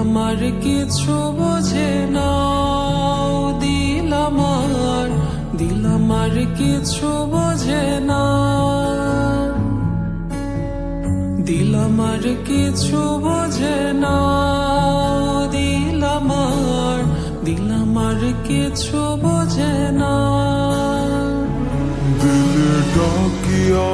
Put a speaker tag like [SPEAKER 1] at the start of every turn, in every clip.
[SPEAKER 1] আমার কিছু বোঝে না, দিল আমার কিছু বোঝে না, দিল আমার কিছু বোঝে না, দিল আমার কিছু বোঝে না।
[SPEAKER 2] দিল ডাকিয়া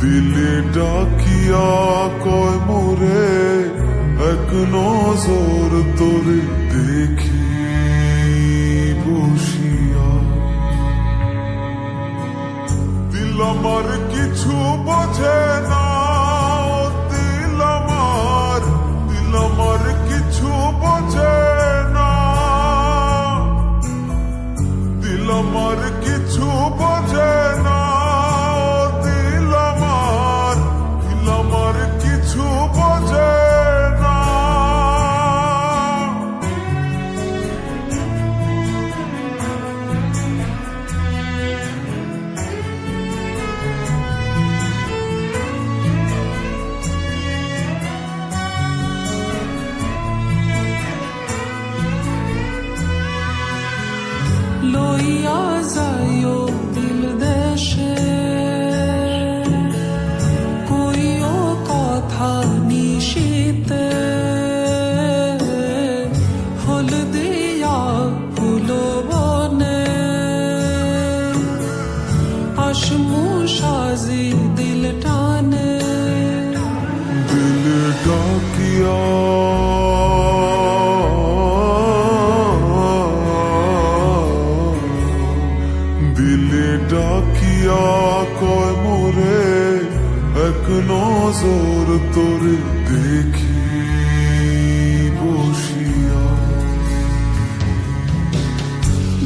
[SPEAKER 2] দিলে ডাকিয়া কয় মোরে এক নজর তোরে দেখি বসিয়া। দিল আমার কিছু বোঝে না, দিল আমার কিছু বোঝে না, দিল আমার কিছু বোঝে না, দিল আমার কিছু বোঝে না।
[SPEAKER 1] লইয়া যাইও দিল দেশে, কইও কথা নিশীতে, হল দিয়া ফুল বনে, আসমু সাজি দিল টানে।
[SPEAKER 2] দিল ডাকিয়া দিলে ডাকিয়া কয় মোরে এক নজর তোরে দেখি বসিয়া।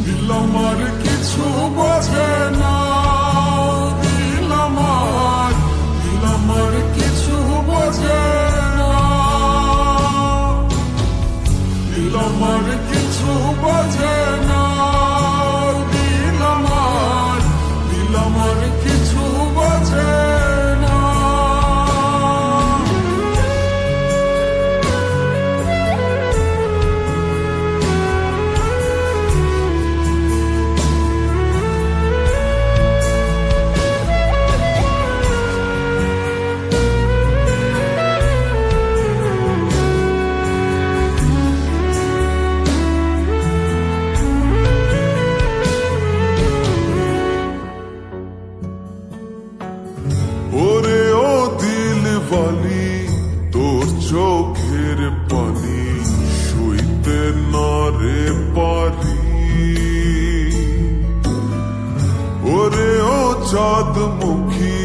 [SPEAKER 2] দিল আমার কিছু বোঝে না, দিল আমার কিছু বোঝে না, দিল আমার কিছু বোঝে না, আমার কিছু বোঝে না। ওরে ও দিল বালি, তোর চোখের পানি সইতে না রে পারি। ওরে ও চাঁদ মুখী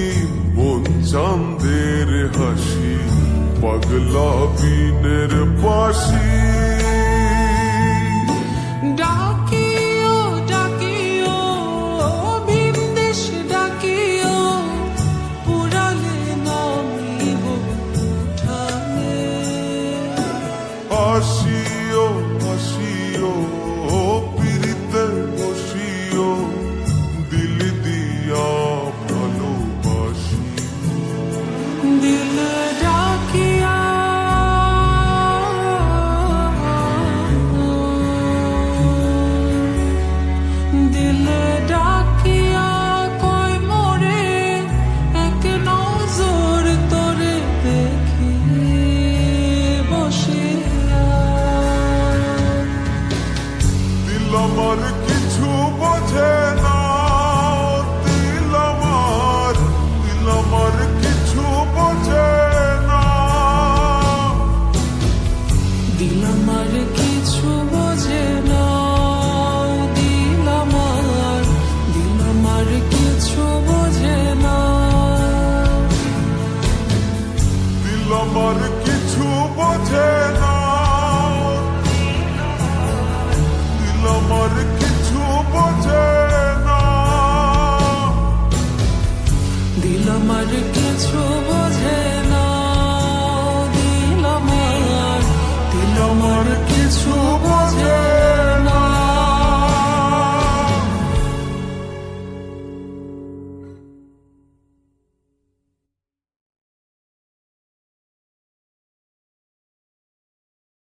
[SPEAKER 2] মন চাঁদের হাসি, পাগলা বিনের বাসি।
[SPEAKER 1] ডাকিও ডাকিও ভিনদেশ ডাকিও, পুরালে নামিব ঠানে।
[SPEAKER 2] আসিও আসিও পিরিতে বসিও, দিল দিয়া ভালোবাসি।
[SPEAKER 1] দিল ডাকিয়া দিল ডাকিয়া কয় মোরে এক নজর তোরে দেখি বসিয়া।
[SPEAKER 2] দিল আমার কিছু বোঝে না, দিল আমার কিছু বোঝে না,
[SPEAKER 1] দিল আমার কিছু